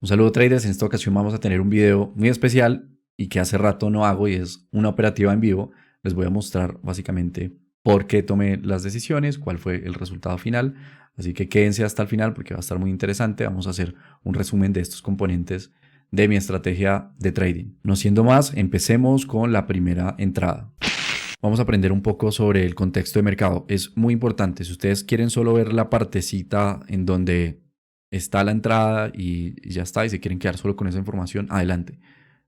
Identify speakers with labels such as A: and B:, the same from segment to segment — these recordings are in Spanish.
A: Un saludo traders, en esta ocasión vamos a tener un video muy especial y que hace rato no hago y es una operativa en vivo. Les voy a mostrar básicamente por qué tomé las decisiones, cuál fue el resultado final. Así que quédense hasta el final porque va a estar muy interesante. Vamos a hacer un resumen de estos componentes de mi estrategia de trading. No siendo más, empecemos con la primera entrada. Vamos a aprender un poco sobre el contexto de mercado. Es muy importante. Si ustedes quieren solo ver la partecita en donde está la entrada y ya está, y se quieren quedar solo con esa información, adelante.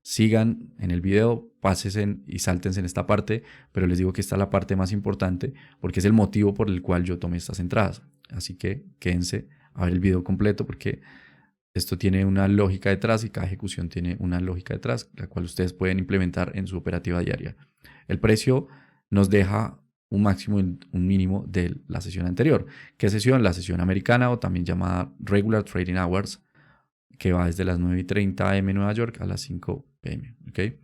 A: Sigan en el video, pásense y sáltense en esta parte, pero les digo que esta es la parte más importante porque es el motivo por el cual yo tomé estas entradas. Así que quédense a ver el video completo porque esto tiene una lógica detrás y cada ejecución tiene una lógica detrás, la cual ustedes pueden implementar en su operativa diaria. El precio nos deja un máximo y un mínimo de la sesión anterior. ¿Qué sesión? La sesión americana o también llamada Regular Trading Hours, que va desde las 9:30 am Nueva York a las 5 pm. ¿Okay?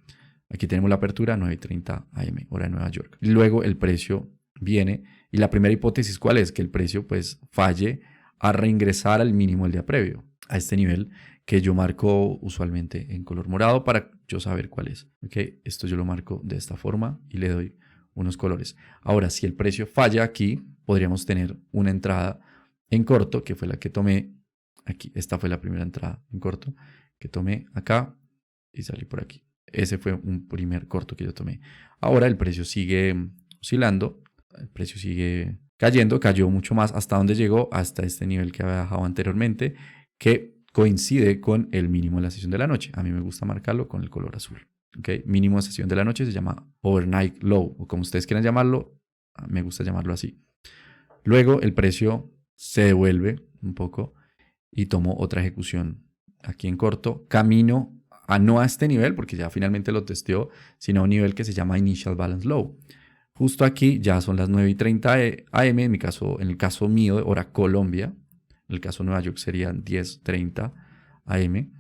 A: Aquí tenemos la apertura 9:30 am, hora de Nueva York. Y luego el precio viene y la primera hipótesis, ¿cuál es? Que el precio pues falle a reingresar al mínimo el día previo, a este nivel que yo marco usualmente en color morado para yo saber cuál es. ¿Okay? Esto yo lo marco de esta forma y le doy unos colores. Ahora, si el precio falla aquí, podríamos tener una entrada en corto, que fue la que tomé aquí. Esta fue la primera entrada en corto que tomé acá y salí por aquí. Ese fue un primer corto que yo tomé. Ahora el precio sigue oscilando, el precio sigue cayendo, cayó mucho más hasta donde llegó, hasta este nivel que había bajado anteriormente, que coincide con el mínimo de la sesión de la noche. A mí me gusta marcarlo con el color azul. ¿Okay? Mínimo de sesión de la noche se llama overnight low, o como ustedes quieran llamarlo, me gusta llamarlo así. Luego el precio se devuelve un poco y tomo otra ejecución aquí en corto. Camino a no a este nivel, porque ya finalmente lo testeó, sino a un nivel que se llama Initial Balance Low. Justo aquí ya son las 9:30 am, en el caso mío, hora Colombia. En el caso de Nueva York serían 10:30 am,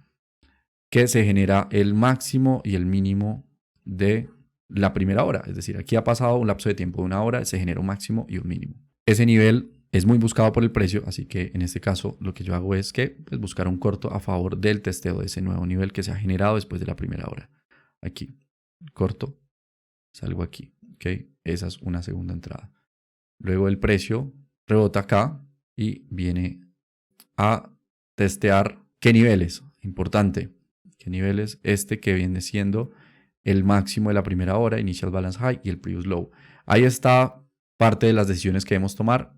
A: que se genera el máximo y el mínimo de la primera hora. Es decir, aquí ha pasado un lapso de tiempo de una hora, se genera un máximo y un mínimo. Ese nivel es muy buscado por el precio, así que en este caso lo que yo hago es que pues, buscar un corto a favor del testeo de ese nuevo nivel que se ha generado después de la primera hora. Aquí, corto, salgo aquí. ¿Okay? Esa es una segunda entrada. Luego el precio rebota acá y viene a testear qué niveles. Importante. ¿Qué niveles? Este que viene siendo el máximo de la primera hora, Initial Balance High y el Previous Low. Ahí está parte de las decisiones que debemos tomar.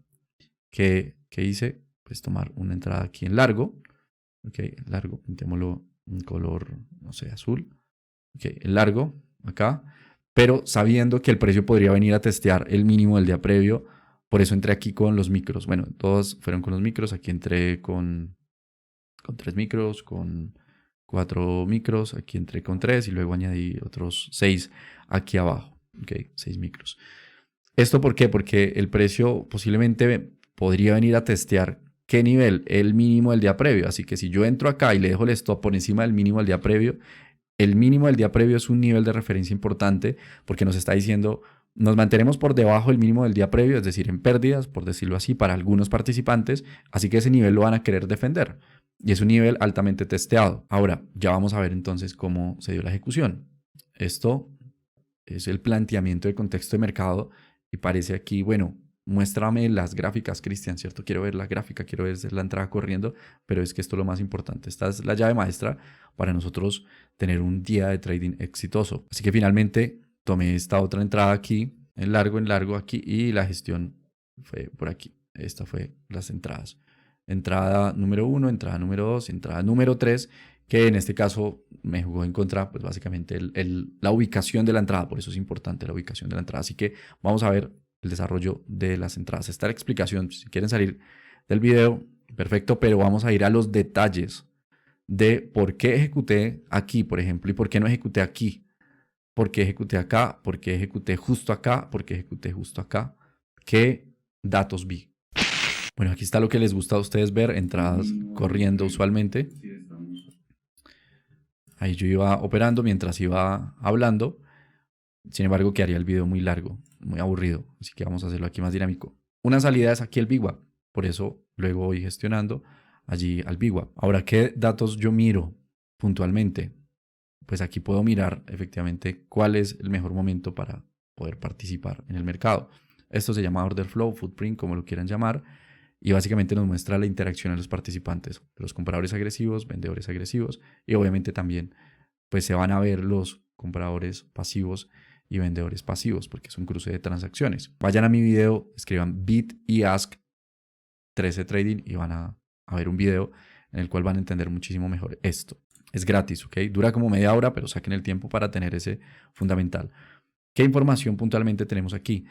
A: ¿Qué hice? Pues tomar una entrada aquí en largo. Ok, largo, pintémoslo en color, no sé, azul. Ok, en largo, acá. Pero sabiendo que el precio podría venir a testear el mínimo del día previo. Por eso entré aquí con los micros. Bueno, todos fueron con los micros. Aquí entré con 3 micros, con 4 micros. Aquí entré con 3 y luego añadí otros 6 aquí abajo. Ok, 6 micros. ¿Esto por qué? Porque el precio posiblemente podría venir a testear qué nivel, el mínimo del día previo. Así que si yo entro acá y le dejo el stop por encima del mínimo del día previo, el mínimo del día previo es un nivel de referencia importante porque nos está diciendo, nos mantenemos por debajo del mínimo del día previo, es decir, en pérdidas, por decirlo así, para algunos participantes, así que ese nivel lo van a querer defender. Y es un nivel altamente testeado. Ahora, ya vamos a ver entonces cómo se dio la ejecución. Esto es el planteamiento de contexto de mercado y parece aquí, bueno, muéstrame las gráficas, Cristian, ¿cierto? Quiero ver la gráfica, quiero ver la entrada corriendo, pero es que esto es lo más importante. Esta es la llave maestra para nosotros tener un día de trading exitoso. Así que finalmente tomé esta otra entrada aquí, en largo aquí, y la gestión fue por aquí. Esta fue las entradas. Entrada número 1, entrada número 2, entrada número 3, que en este caso me jugó en contra, pues básicamente la ubicación de la entrada, por eso es importante la ubicación de la entrada. Así que vamos a ver el desarrollo de las entradas. Esta es la explicación, si quieren salir del video, perfecto, pero vamos a ir a los detalles de por qué ejecuté aquí, por ejemplo, y por qué no ejecuté aquí, por qué ejecuté acá, por qué ejecuté justo acá, por qué ejecuté justo acá, qué datos vi. Bueno, aquí está lo que les gusta a ustedes ver, entradas corriendo usualmente. Ahí yo iba operando mientras iba hablando. Sin embargo, quedaría el video muy largo, muy aburrido. Así que vamos a hacerlo aquí más dinámico. Una salida es aquí el VWAP. Por eso luego voy gestionando allí al VWAP. Ahora, ¿qué datos yo miro puntualmente? Pues aquí puedo mirar efectivamente cuál es el mejor momento para poder participar en el mercado. Esto se llama order flow, footprint, como lo quieran llamar, y básicamente nos muestra la interacción de los participantes, los compradores agresivos, vendedores agresivos, y obviamente también pues se van a ver los compradores pasivos y vendedores pasivos, porque es un cruce de transacciones. Vayan a mi video, escriban bit y ask 13 trading y van a ver un video en el cual van a entender muchísimo mejor esto. Es gratis, ¿ok? Dura como media hora, pero saquen el tiempo para tener ese fundamental. ¿Qué información puntualmente tenemos aquí?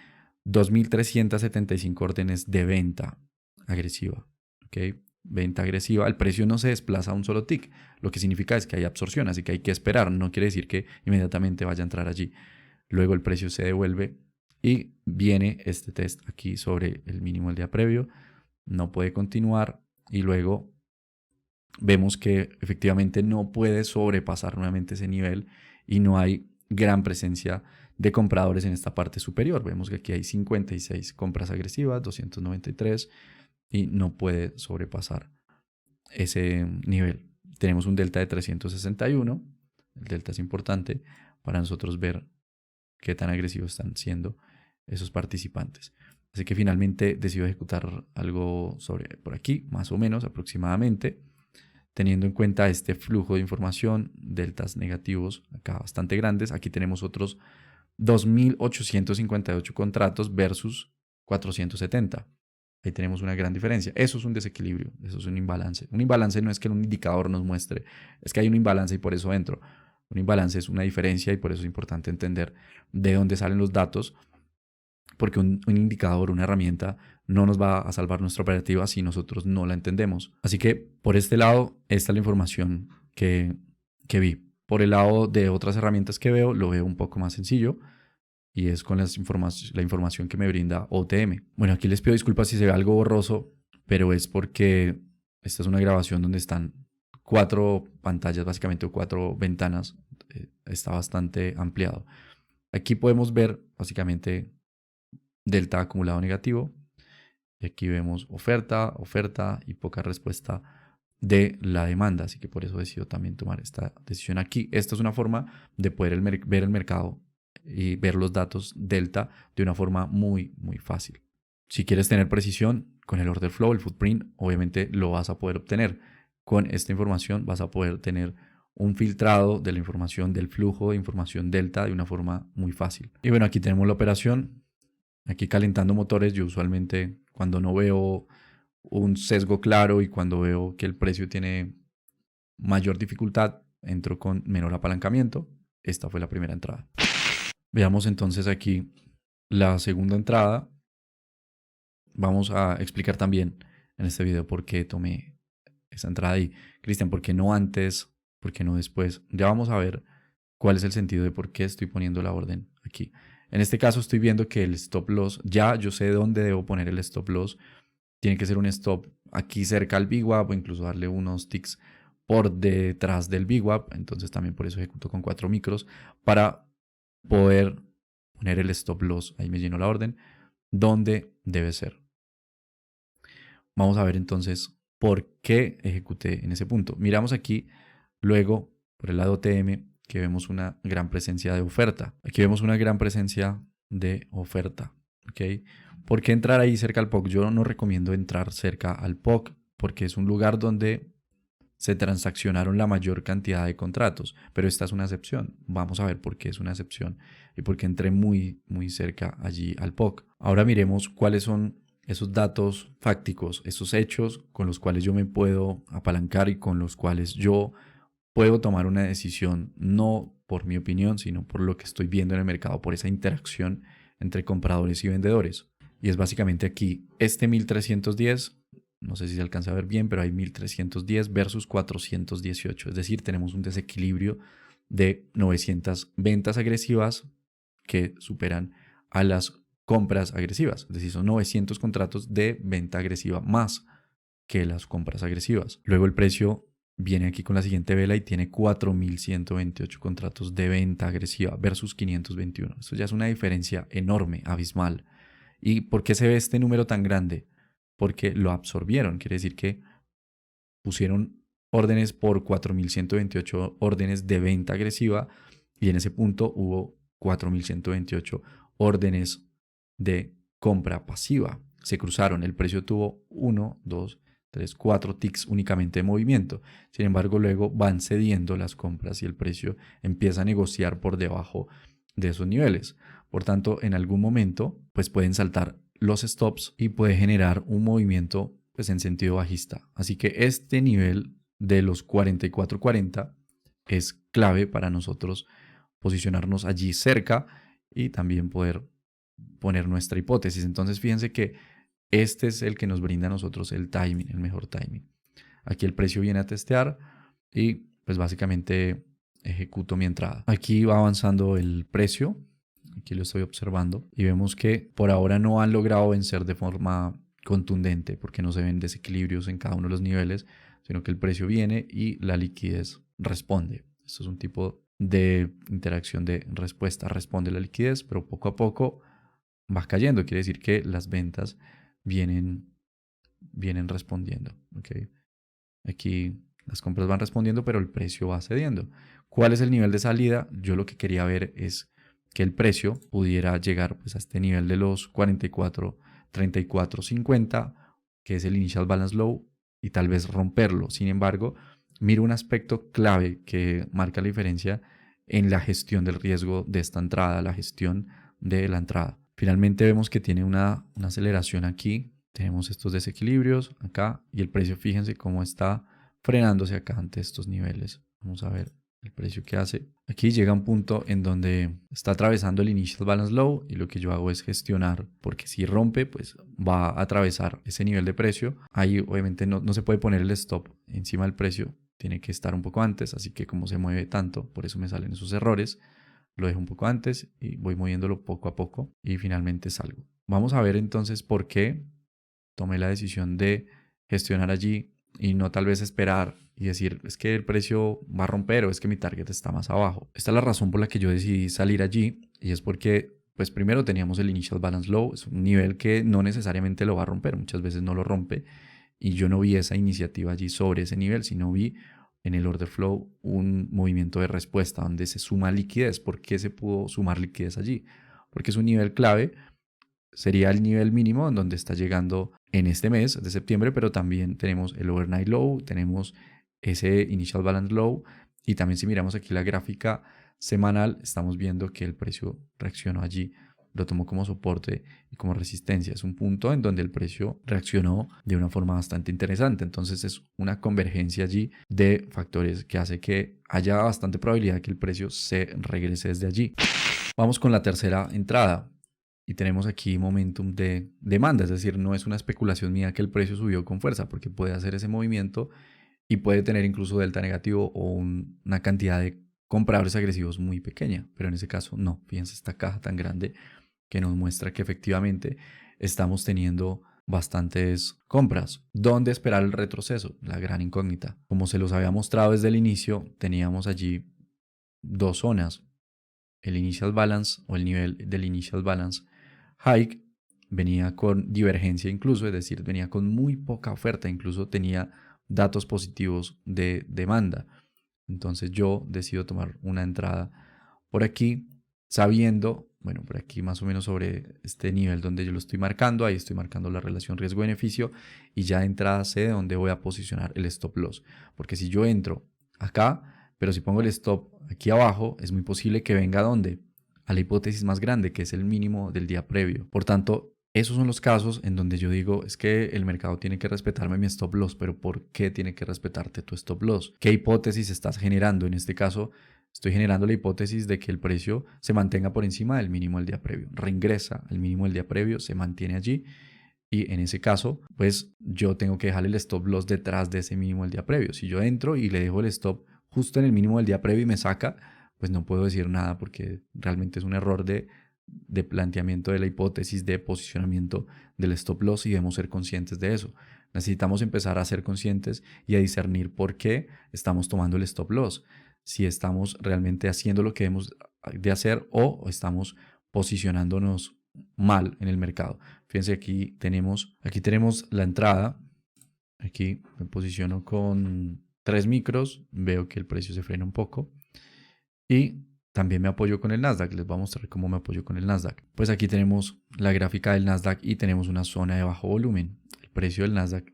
A: 2.375 órdenes de venta agresiva, ¿ok? Venta agresiva, el precio no se desplaza a un solo tick, lo que significa es que hay absorción, así que hay que esperar, no quiere decir que inmediatamente vaya a entrar allí. Luego el precio se devuelve y viene este test aquí sobre el mínimo del día previo, no puede continuar y luego vemos que efectivamente no puede sobrepasar nuevamente ese nivel y no hay gran presencia de compradores en esta parte superior. Vemos que aquí hay 56 compras agresivas, 293 y no puede sobrepasar ese nivel. Tenemos un delta de 361. El delta es importante para nosotros ver qué tan agresivos están siendo esos participantes. Así que finalmente decido ejecutar algo sobre por aquí, más o menos aproximadamente, teniendo en cuenta este flujo de información, deltas negativos acá bastante grandes. Aquí tenemos otros 2.858 contratos versus 470. Ahí tenemos una gran diferencia. Eso es un desequilibrio, eso es un imbalance. Un imbalance no es que un indicador nos muestre, es que hay un imbalance y por eso entro. Un imbalance es una diferencia y por eso es importante entender de dónde salen los datos, porque un indicador, una herramienta, no nos va a salvar nuestra operativa si nosotros no la entendemos. Así que por este lado, esta es la información que vi. Por el lado de otras herramientas que veo, lo veo un poco más sencillo y es con la información que me brinda OTM. Bueno, aquí les pido disculpas si se ve algo borroso, pero es porque esta es una grabación donde están 4 pantallas, básicamente, o 4 ventanas. Está bastante ampliado. Aquí podemos ver básicamente delta acumulado negativo. Y aquí vemos oferta, oferta y poca respuesta de la demanda. Así que por eso decido también tomar esta decisión aquí. Esta es una forma de poder ver el mercado y ver los datos delta de una forma muy, muy fácil. Si quieres tener precisión con el order flow, el footprint, obviamente lo vas a poder obtener. Con esta información vas a poder tener un filtrado de la información del flujo de información delta de una forma muy fácil. Y bueno, aquí tenemos la operación. Aquí calentando motores, yo usualmente cuando no veo un sesgo claro y cuando veo que el precio tiene mayor dificultad, entro con menor apalancamiento. Esta fue la primera entrada. Veamos entonces aquí la segunda entrada. Vamos a explicar también en este video por qué tomé esa entrada ahí. Cristian, ¿por qué no antes? ¿Por qué no después? Ya vamos a ver cuál es el sentido de por qué estoy poniendo la orden aquí. En este caso estoy viendo que el stop loss, ya yo sé dónde debo poner el stop loss. Tiene que ser un stop aquí cerca al VWAP o incluso darle unos ticks por detrás del VWAP. Entonces también por eso ejecuto con 4 micros para poder poner el stop loss. Ahí me lleno la orden. ¿Dónde debe ser? Vamos a ver entonces por qué ejecuté en ese punto. Miramos aquí luego por el lado TM que vemos una gran presencia de oferta. Aquí vemos una gran presencia de oferta. ¿Okay? ¿Por qué entrar ahí cerca al POC? Yo no recomiendo entrar cerca al POC porque es un lugar donde se transaccionaron la mayor cantidad de contratos, pero esta es una excepción. Vamos a ver por qué es una excepción y por qué entré muy, muy cerca allí al POC. Ahora miremos cuáles son esos datos fácticos, esos hechos con los cuales yo me puedo apalancar y con los cuales yo puedo tomar una decisión, no por mi opinión, sino por lo que estoy viendo en el mercado, por esa interacción entre compradores y vendedores. Y es básicamente aquí, este 1310, no sé si se alcanza a ver bien, pero hay 1310 versus 418. Es decir, tenemos un desequilibrio de 900 ventas agresivas que superan a las compras agresivas. Es decir, son 900 contratos de venta agresiva más que las compras agresivas. Luego el precio viene aquí con la siguiente vela y tiene 4.128 contratos de venta agresiva versus 521. Eso ya es una diferencia enorme, abismal. ¿Y por qué se ve este número tan grande? Porque lo absorbieron. Quiere decir que pusieron órdenes por 4.128 órdenes de venta agresiva y en ese punto hubo 4.128 órdenes de compra pasiva. Se cruzaron, el precio tuvo 1, 2, 3, 4 ticks únicamente de movimiento. Sin embargo, luego van cediendo las compras y el precio empieza a negociar por debajo de esos niveles. Por tanto, en algún momento pues pueden saltar los stops y puede generar un movimiento pues en sentido bajista. Así que este nivel de los 44.40 es clave para nosotros posicionarnos allí cerca y también poder poner nuestra hipótesis. Entonces fíjense que este es el que nos brinda a nosotros el timing, el mejor timing. Aquí el precio viene a testear y pues básicamente ejecuto mi entrada. Aquí va avanzando el precio. Aquí lo estoy observando y vemos que por ahora no han logrado vencer de forma contundente porque no se ven desequilibrios en cada uno de los niveles, sino que el precio viene y la liquidez responde. Esto es un tipo de interacción de respuesta. Responde la liquidez, pero poco a poco va cayendo. Quiere decir que las ventas vienen respondiendo. ¿Okay? Aquí las compras van respondiendo, pero el precio va cediendo. ¿Cuál es el nivel de salida? Yo lo que quería ver es que el precio pudiera llegar pues, a este nivel de los 44, 34, 50, que es el Initial Balance Low, y tal vez romperlo. Sin embargo, miro un aspecto clave que marca la diferencia en la gestión del riesgo de esta entrada, la gestión de la entrada. Finalmente vemos que tiene una aceleración aquí. Tenemos estos desequilibrios acá y el precio, fíjense cómo está frenándose acá ante estos niveles. Vamos a ver el precio que hace. Aquí llega un punto en donde está atravesando el Initial Balance Low y lo que yo hago es gestionar, porque si rompe, pues va a atravesar ese nivel de precio. Ahí obviamente no se puede poner el stop encima del precio, tiene que estar un poco antes, así que como se mueve tanto, por eso me salen esos errores. Lo dejo un poco antes y voy moviéndolo poco a poco y finalmente salgo. Vamos a ver entonces por qué tomé la decisión de gestionar allí y no tal vez esperar y decir, es que el precio va a romper o es que mi target está más abajo. Esta es la razón por la que yo decidí salir allí y es porque, pues primero teníamos el Initial Balance Low, es un nivel que no necesariamente lo va a romper, muchas veces no lo rompe y yo no vi esa iniciativa allí sobre ese nivel, sino vi en el order flow un movimiento de respuesta donde se suma liquidez. ¿Por qué se pudo sumar liquidez allí? Porque es un nivel clave. Sería el nivel mínimo en donde está llegando en este mes de septiembre, pero también tenemos el overnight low, tenemos ese initial balance low y también si miramos aquí la gráfica semanal, estamos viendo que el precio reaccionó allí, lo tomó como soporte y como resistencia. Es un punto en donde el precio reaccionó de una forma bastante interesante. Entonces es una convergencia allí de factores que hace que haya bastante probabilidad de que el precio se regrese desde allí. Vamos con la tercera entrada. Y tenemos aquí momentum de demanda, es decir, no es una especulación mía que el precio subió con fuerza, porque puede hacer ese movimiento y puede tener incluso delta negativo o una cantidad de compradores agresivos muy pequeña, pero en ese caso no. Fíjense esta caja tan grande que nos muestra que efectivamente estamos teniendo bastantes compras. ¿Dónde esperar el retroceso? La gran incógnita. Como se los había mostrado desde el inicio, teníamos allí dos zonas. El initial balance o el nivel del initial balance hike venía con divergencia incluso, es decir, venía con muy poca oferta, incluso tenía datos positivos de demanda. Entonces yo decido tomar una entrada por aquí, sabiendo, bueno, por aquí más o menos sobre este nivel donde yo lo estoy marcando, ahí estoy marcando la relación riesgo-beneficio y ya de entrada sé de dónde voy a posicionar el stop loss. Porque si yo entro acá, pero si pongo el stop aquí abajo, es muy posible que venga a dónde, a la hipótesis más grande, que es el mínimo del día previo. Por tanto, esos son los casos en donde yo digo, es que el mercado tiene que respetarme mi stop loss, pero ¿por qué tiene que respetarte tu stop loss? ¿Qué hipótesis estás generando? En este caso, estoy generando la hipótesis de que el precio se mantenga por encima del mínimo del día previo. Reingresa al mínimo del día previo, se mantiene allí y en ese caso, pues yo tengo que dejar el stop loss detrás de ese mínimo del día previo. Si yo entro y le dejo el stop justo en el mínimo del día previo y me saca, pues no puedo decir nada porque realmente es un error de planteamiento de la hipótesis de posicionamiento del stop loss y debemos ser conscientes de eso. Necesitamos empezar a ser conscientes y a discernir por qué estamos tomando el stop loss. Si estamos realmente haciendo lo que debemos de hacer o estamos posicionándonos mal en el mercado. Fíjense aquí tenemos la entrada Aquí me posiciono con 3 micros, veo que el precio se frena un poco y también me apoyo con el Nasdaq. Les voy a mostrar cómo me apoyo con el Nasdaq. Pues aquí tenemos la gráfica del Nasdaq y tenemos una zona de bajo volumen. El precio del Nasdaq,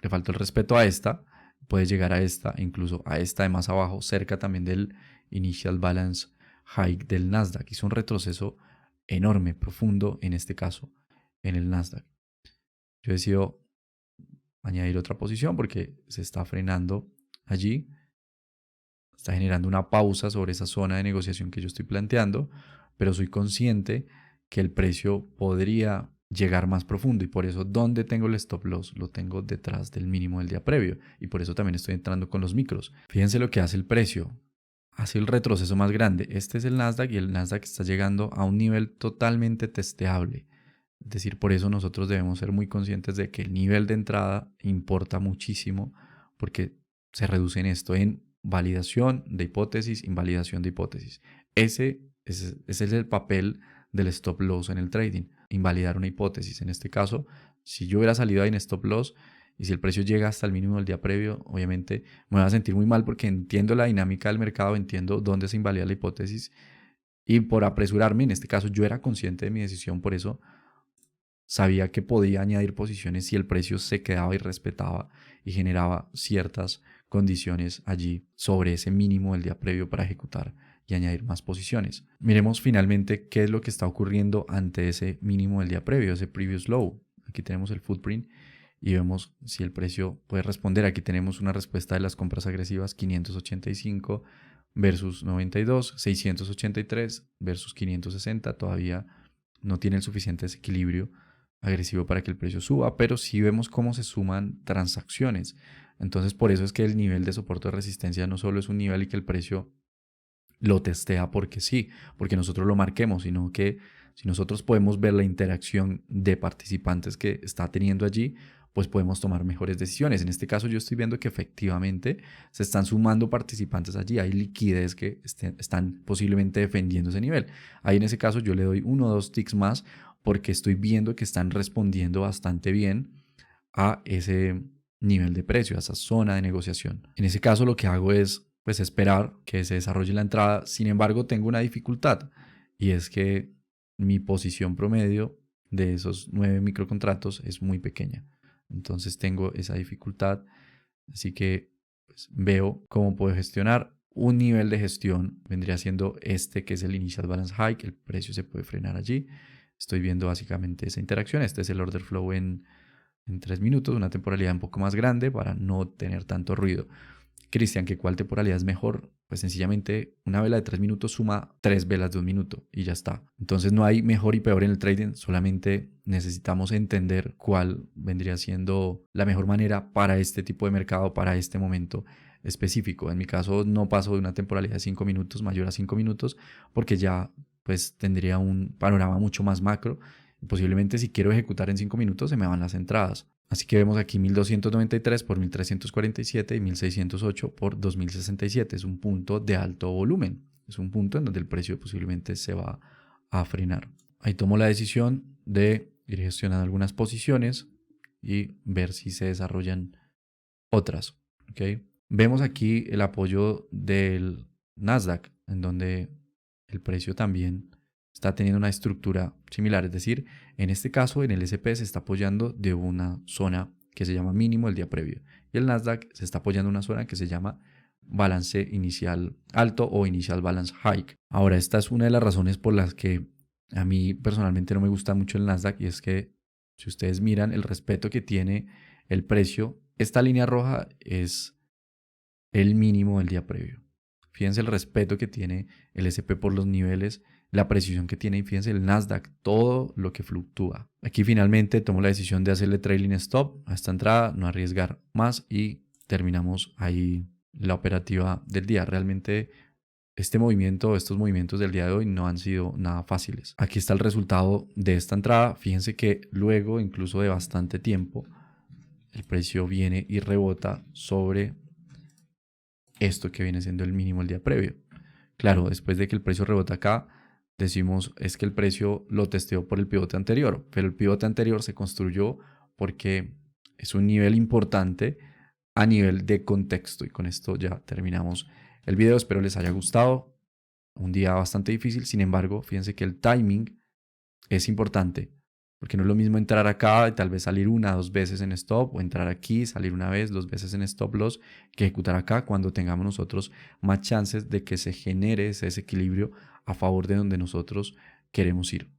A: le falta el respeto a esta, puede llegar a esta, incluso a esta de más abajo, cerca también del Initial Balance High del Nasdaq. Hizo un retroceso enorme, profundo, en este caso, en el Nasdaq. Yo decido añadir otra posición porque se está frenando allí, está generando una pausa sobre esa zona de negociación que yo estoy planteando, pero soy consciente que el precio podría llegar más profundo y por eso donde tengo el stop loss lo tengo detrás del mínimo del día previo y por eso también estoy entrando con los micros. Fíjense lo que hace el precio, hace el retroceso más grande. Este es el Nasdaq y el Nasdaq está llegando a un nivel totalmente testeable. Es decir, por eso nosotros debemos ser muy conscientes de que el nivel de entrada importa muchísimo porque se reduce en esto, en validación de hipótesis, invalidación de hipótesis. Ese es el papel del stop loss en el trading, invalidar una hipótesis. En este caso, si yo hubiera salido ahí en stop loss y si el precio llega hasta el mínimo del día previo, obviamente me voy a sentir muy mal porque entiendo la dinámica del mercado, entiendo dónde se invalida la hipótesis y por apresurarme, en este caso yo era consciente de mi decisión, por eso sabía que podía añadir posiciones si el precio se quedaba y respetaba y generaba ciertas condiciones allí sobre ese mínimo del día previo para ejecutar y añadir más posiciones. Miremos finalmente qué es lo que está ocurriendo ante ese mínimo del día previo, ese previous low. Aquí tenemos el footprint y vemos si el precio puede responder. Aquí tenemos una respuesta de las compras agresivas 585 versus 92, 683 versus 560. Todavía no tiene el suficiente desequilibrio agresivo para que el precio suba, pero sí vemos cómo se suman transacciones. Entonces, por eso es que el nivel de soporte de resistencia no solo es un nivel y que el precio lo testea porque sí, porque nosotros lo marquemos, sino que si nosotros podemos ver la interacción de participantes que está teniendo allí, pues podemos tomar mejores decisiones. En este caso yo estoy viendo que efectivamente se están sumando participantes allí, hay liquidez que están posiblemente defendiendo ese nivel. Ahí en ese caso yo le doy 1 o 2 ticks más porque estoy viendo que están respondiendo bastante bien a ese nivel de precio, a esa zona de negociación. En ese caso lo que hago es pues esperar que se desarrolle la entrada. Sin embargo, tengo una dificultad y es que mi posición promedio de esos 9 microcontratos es muy pequeña. Entonces tengo esa dificultad. Así que pues, veo cómo puedo gestionar. Un nivel de gestión vendría siendo este que es el Initial Balance High, que el precio se puede frenar allí. Estoy viendo básicamente esa interacción. Este es el order flow en 3 minutos, una temporalidad un poco más grande para no tener tanto ruido. Cristian, ¿que cuál temporalidad es mejor? Pues sencillamente una vela de 3 minutos suma 3 velas de 1 minuto y ya está. Entonces no hay mejor y peor en el trading, solamente necesitamos entender cuál vendría siendo la mejor manera para este tipo de mercado, para este momento específico. En mi caso no paso de una temporalidad de 5 minutos mayor a 5 minutos porque ya pues tendría un panorama mucho más macro. Posiblemente si quiero ejecutar en 5 minutos se me van las entradas. Así que vemos aquí 1293 por 1347 y 1608 por 2067. Es un punto de alto volumen. Es un punto en donde el precio posiblemente se va a frenar. Ahí tomo la decisión de ir gestionando algunas posiciones y ver si se desarrollan otras. ¿Okay? Vemos aquí el apoyo del Nasdaq, en donde el precio también está teniendo una estructura similar. Es decir, en este caso, en el SP se está apoyando de una zona que se llama mínimo el día previo. Y el Nasdaq se está apoyando en una zona que se llama balance inicial alto o inicial balance high. Ahora, esta es una de las razones por las que a mí personalmente no me gusta mucho el Nasdaq y es que si ustedes miran el respeto que tiene el precio, esta línea roja es el mínimo del día previo. Fíjense el respeto que tiene el SP por los niveles, la precisión que tiene y fíjense el Nasdaq, todo lo que fluctúa. Aquí finalmente tomo la decisión de hacerle trailing stop a esta entrada, no arriesgar más y terminamos ahí la operativa del día. Realmente estos movimientos del día de hoy no han sido nada fáciles. Aquí está el resultado de esta entrada. Fíjense que luego, incluso de bastante tiempo, el precio viene y rebota sobre esto que viene siendo el mínimo el día previo. Claro, después de que el precio rebota acá, decimos es que el precio lo testeó por el pivote anterior, pero el pivote anterior se construyó porque es un nivel importante a nivel de contexto. Y con esto ya terminamos el video. Espero les haya gustado. Un día bastante difícil, sin embargo, fíjense que el timing es importante, porque no es lo mismo entrar acá y tal vez salir una o dos veces en stop, o entrar aquí, salir una vez, dos veces en stop loss, que ejecutar acá cuando tengamos nosotros más chances de que se genere ese desequilibrio a favor de donde nosotros queremos ir.